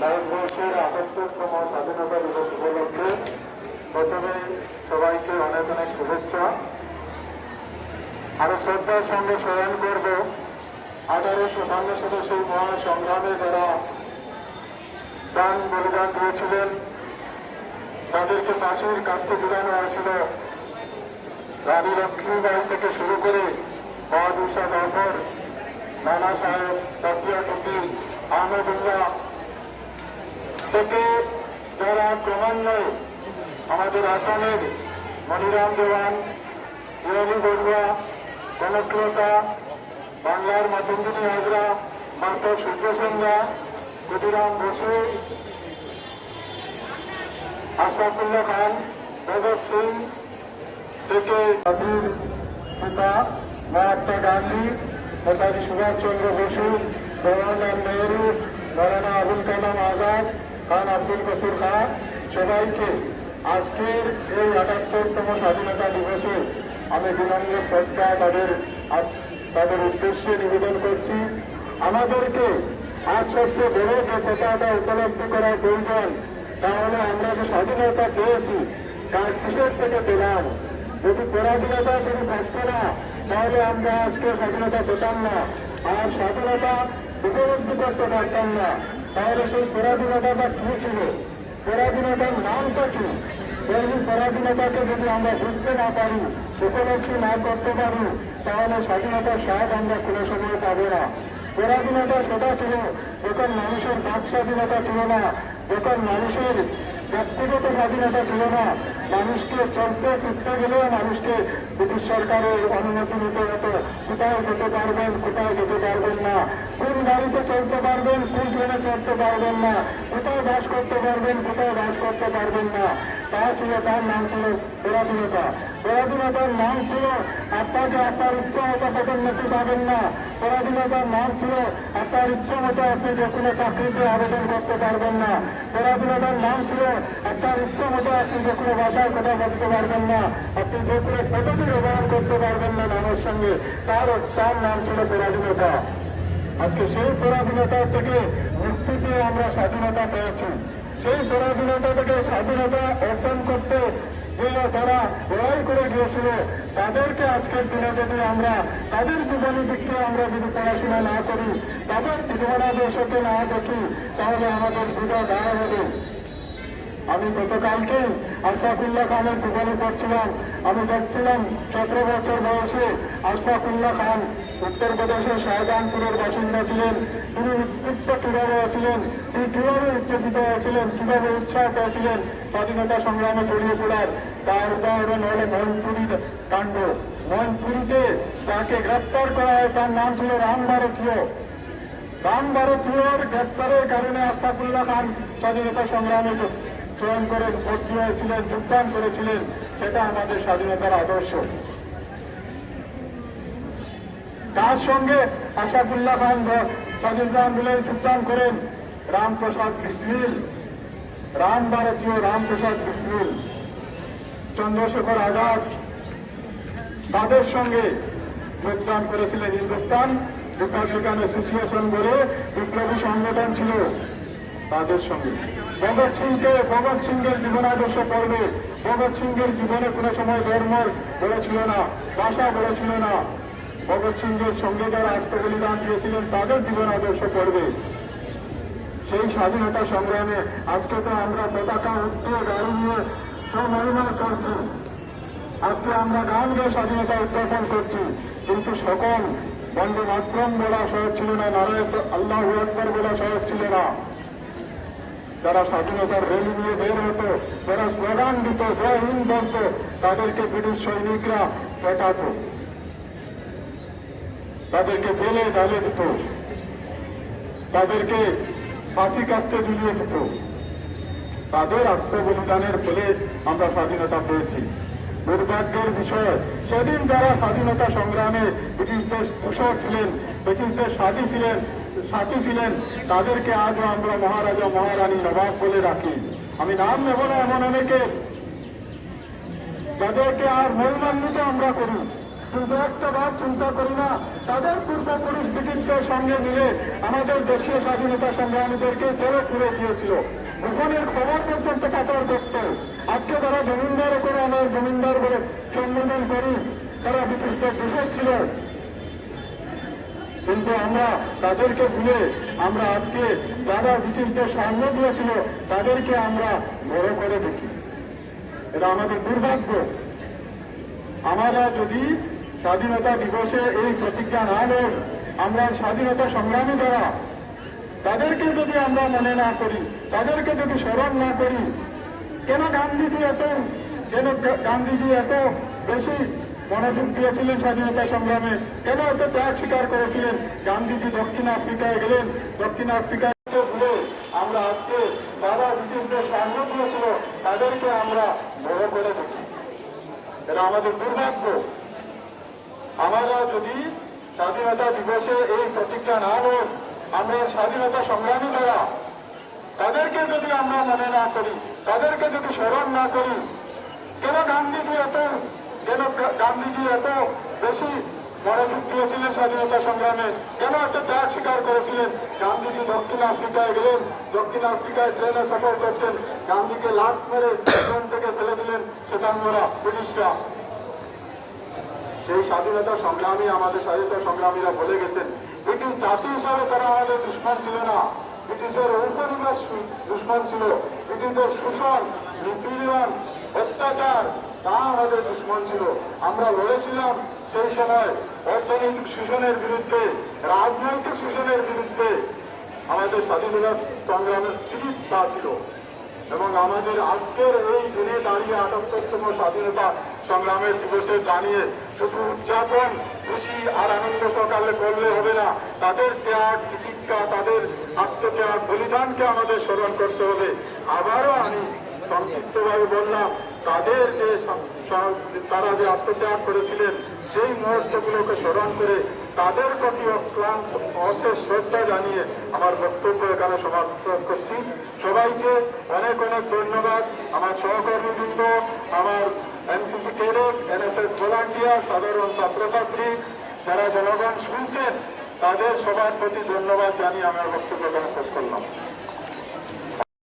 ভারতবর্ষের ৭৮তম স্বাধীনতা দিবস উপলক্ষে প্রথমে সবাইকে অনেক অনেক শুভেচ্ছা। আরো শ্রদ্ধার সঙ্গে স্মরণ করব ১৮৫৭ সালে সেই মহা সংগ্রামে যারা প্রাণ বলিদান দিয়েছিলেন, তাদেরকে ফাঁসির কাছে ঝুলানো হয়েছিল। রানী লক্ষ্মীবাই থেকে শুরু করে বাহাদুর শাহ জাফর, নানা সাহেব, তাকিয়া টুকি, আহমেদুল্লাহ থেকে যারা ক্রমান্বয়ে আমাদের আসামের মনিরাম দেওয়ান, বিরোধী বড়ুয়া, কনকলতা, বাংলার মাতঙ্গিনী হাজরা, মাস্টার সূর্যসন্ধ্যা, ক্ষুদিরাম বসু, আশরাফুল্লাহ খান, ভগৎ সিং থেকে জাতির পিতা মহাত্মা গান্ধী, নেতাজি সুভাষচন্দ্র বসু, জওয়াহরলাল নেহরু, মৌলানা আবুল কালাম আজাদ, খান আব্দুল গফুর খান, সবাইকে আজকের এই ৭৮তম স্বাধীনতা দিবসে আমি বিনম্র শ্রদ্ধা তাদের উদ্দেশ্যে নিবেদন করছি। আমাদেরকে আজ সবচেয়ে বড় যে কথাটা উপলব্ধি করা প্রয়োজন, তাহলে আমরা যে স্বাধীনতা পেয়েছি তার কিসের থেকে পেলাম। যদি পরাধীনতা যদি থাকতো না, তাহলে আমরা আজকে স্বাধীনতা পেতাম না, আর স্বাধীনতা উপলব্ধি করতে পারতাম না। তাহলে সেই পরাধীনতাটা কি ছিল, পরাধীনতার নামটা কি? এই পরাধীনতাকে যদি আমরা বুঝতে না পারি, উপলব্ধি না করতে পারি, তাহলে স্বাধীনতার স্বাদ আমরা কোনো সময় পাবো না। পরাধীনতা সেটা ছিল যখন মানুষের বাক স্বাধীনতা ছিল না, যখন মানুষের ব্যক্তিগত স্বাধীনতা ছিল না, মানুষকে চলতে ফিরতে গেলেও মানুষকে ব্রিটিশ সরকারের অনুমতি নিতে হতো। কোথায় যেতে পারবেন, কোথায় যেতে পারবেন না, কোন গাড়িতে চলতে পারবেন, কোন ট্রেনে চলতে পারবেন না, কোথায় বাস করতে পারবেন, কোথায় বাস করতে পারবেন না, তা ছিল, তার নাম ছিল পরাধীনতা। পরাধীনতার নাম ছিল আপনাকে আপনার ইচ্ছা মতো পদোন্নতি পাবেন না। পরাধীনতার নাম ছিল আপনার ইচ্ছা মতো আপনি যে কোনো চাকরিতে আবেদন করতে পারবেন না। পরাধীনতার নাম ছিল আপনার ইচ্ছা মতো আপনি যে কোনো ভাষায় কথা বলতে পারবেন না, আপনি যে কোনো পদ্ধতি ব্যবহার করতে পারবেন না নামের সঙ্গে, তার নাম ছিল পরাধীনতা। আজকে সেই পরাধীনতা থেকে মুক্তি পেয়ে আমরা স্বাধীনতা পেয়েছি। সেই পরাধীনতা থেকে স্বাধীনতা অর্জন করতে যারা লড়াই করে গিয়েছিল, তাদেরকে আজকের দিনে যদি আমরা তাদের জীবনী দিককে আমরা যদি পড়াশোনা না করি, তাদের জীবনাদর্শকে না দেখি, তাহলে আমাদের দুটো গায়ে হবে। আমি গতকালকে আশফাকুল্লাহ খানের জীবনী পড়ছিলাম। আমি দেখছিলাম ১৭ বছর বয়সে আশফাকুল্লাহ খান উত্তরপ্রদেশের শাহজাহানপুরের বাসিন্দা ছিলেন। তিনি উদ্দীপ্ত কিভাবে ছিলেন, তিনি কিভাবে উত্তেজিত হয়েছিলেন, কিভাবে উৎসাহ পেয়েছিলেন স্বাধীনতা সংগ্রামে জড়িয়ে পড়ার, তার উদাহরণ হল মৈনপুরী কাণ্ড। মৈনপুরীতে তাকে গ্রেপ্তার করা হয়, তার নাম ছিল রাম ভারতীয়। রাম ভারতীয়র গ্রেপ্তারের কারণে আশফাকুল্লাহ খান স্বাধীনতা সংগ্রামে চয়ন করে ভর্তি হয়েছিলেন, যোগদান করেছিলেন। সেটা আমাদের স্বাধীনতার আদর্শ। তার সঙ্গে আশফাকুল্লাহ খান স্বাধীনতা আন্দোলনে যোগদান করেন রামপ্রসাদ বিসমিল, রাম ভারতীয় রামপ্রসাদ বিসমিল, চন্দ্রশেখর আজাদ, তাদের সঙ্গে যোগদান করেছিলেন। হিন্দুস্তান রিপাবলিকান অ্যাসোসিয়েশন বলে বিপ্লবী সংগঠন ছিল, তাদের সঙ্গে। ভগৎ সিংহের জীবনাদর্শ পড়বে। ভগৎ সিংহের জীবনে কোনো সময় ধর্ম বলেছিল না, ভাষা বলেছিল না। ভগৎ সিংহের সঙ্গে যারা আত্মবলিদান দিয়েছিলেন, তাদের জীবন আদর্শ পড়বে। সেই স্বাধীনতা সংগ্রামে আজকে তো আমরা পতাকা উঠতে গাড়ি নিয়ে সব মহিমা করছি, আজকে আমরা গান গিয়ে স্বাধীনতা উদযাপন করছি। কিন্তু সকল বন্দে মাতরম বলা সহজ ছিল না, নারায়ণ আল্লাহু আকবার বলা সহজ ছিল না। যারা স্বাধীনতার র্যালি নিয়ে বের হতো, যারা স্লোগান দিত, জয় হিন্দ বলত, তাদেরকে ব্রিটিশ সৈনিকরা পেটাত, তাদেরকে জেলে ঢালে দিত, তাদেরকে ফাঁসি কাস্তে ঝুলিয়ে দিত। তাদের আত্মবলিদানের ফলে আমরা স্বাধীনতা পেয়েছি। দুর্ভাগ্যের বিষয়, সেদিন যারা স্বাধীনতা সংগ্রামে ব্রিটিশদের কুশল ছিলেন, ব্রিটিশদের সাথী ছিলেন, তাদেরকে আজও আমরা মহারাজা মহারানী নবাব বলে রাখি। আমি নাম নেব না, এমন অনেকে যাদেরকে আর মহিমান্বিত আমরা করি, কিন্তু একটা বার চিন্তা করি না তাদের পূর্বপুরুষ ব্রিটিশদের সঙ্গে মিলে আমাদের দেশীয় স্বাধীনতা সংগ্রামীদেরকে জেলে তুলে দিয়েছিল। গোপনের খবর পর্যন্ত পাচার করত। আজকে তারা জমিনদার করে আমার জমিনদার বলে সম্বোধন করি, তারা ব্রিটিশদের দেশে ছিল। কিন্তু আমরা তাদেরকে ভুলে আমরা আজকে যারা ব্রিটিশদের সামনে দিয়েছিল তাদেরকে আমরা বড় করে দেখি। এটা আমাদের দুর্ভাগ্য। আমরা যদি স্বাধীনতা দিবসে এই প্রতিজ্ঞা না নেন, আমরা স্বাধীনতা সংগ্রামী যারা তাদেরকে যদি আমরা মনে না করি, তাদেরকে যদি স্মরণ না করি, কেন গান্ধীজি এত বেশি মনোযোগ দিয়েছিলেন স্বাধীনতা সংগ্রামে, কেন এত ত্যাগ স্বীকার করেছিলেন? গান্ধীজি দক্ষিণ আফ্রিকায় গেলেন, দক্ষিণ আফ্রিকায় ভুলে আমরা আজকে যারা ব্রিটিশদের সাহায্য দিয়েছিল তাদেরকে আমরা বড় করে দেখি। এটা আমাদের দুর্ভাগ্য। আমরা যদি স্বাধীনতা দিবসে এই প্রতিজ্ঞা না নেন, আমরা স্বাধীনতা সংগ্রামী যারা তাদেরকে যদি আমরা মনে না করি, তাদেরকে যদি স্মরণ না করি, কেন গান্ধীজি এত বেশি মনোযোগ দিয়েছিলেন স্বাধীনতা সংগ্রামে, কেন এত ত্যাগ স্বীকার করেছিলেন? গান্ধীজি দক্ষিণ আফ্রিকায় গেলেন, দক্ষিণ আফ্রিকায় ট্রেনে সফর করছেন, গান্ধীকে লাফ মেরে ট্রেন থেকে ফেলে দিলেন শ্বেতাঙ্গরা, ব্রিটিশরা। সেই স্বাধীনতা সংগ্রামী আমাদের স্বাধীনতা সংগ্রামীরা বলে গেছেন, ব্রিটিশ জাতি হিসাবে তারা আমাদের দুশ্মন ছিল না, ব্রিটিশের উপনিবেশ দুশ্মন ছিল, ব্রিটিশদের শোষণ, নিপীড়ন, অত্যাচার তা আমাদের দুশ্মন ছিল। আমরা লড়েছিলাম সেই সময় অর্থনৈতিক শোষণের বিরুদ্ধে, রাজনৈতিক শোষণের বিরুদ্ধে। আমাদের স্বাধীনতা সংগ্রামের স্পিরিট তা ছিল। এবং আমাদের আজকের এই দিনে দাঁড়িয়ে ৭৮তম স্বাধীনতা সংগ্রামের দিবসে দাঁড়িয়ে শুধু উদযাপন, খুশি আর আনন্দ সকালে করলে হবে না, তাদের ত্যাগ, প্রতিজ্ঞা, তাদের আত্মত্যাগ, বলিদানকে আমাদের স্মরণ করতে হবে। আবারও আমি সংক্ষিপ্তভাবে বললাম, তাদের তারা যে আত্মত্যাগ করেছিলেন সেই মুহূর্তগুলোকে স্মরণ করে তাদের প্রতি অশেষ শ্রদ্ধা জানিয়ে আমার বক্তব্য এখানে সমাপ্ত করছি। সবাইকে অনেক অনেক ধন্যবাদ। আমার সহকর্মীবৃন্দ, আমার এনসিসি ক্যাডেট, এনএসএস ভলান্টিয়ার, সাধারণ ছাত্রছাত্রী, যারা জনগণ শুনছেন, তাদের সবার প্রতি ধন্যবাদ জানিয়ে আমার বক্তব্য এখানে শেষ করলাম।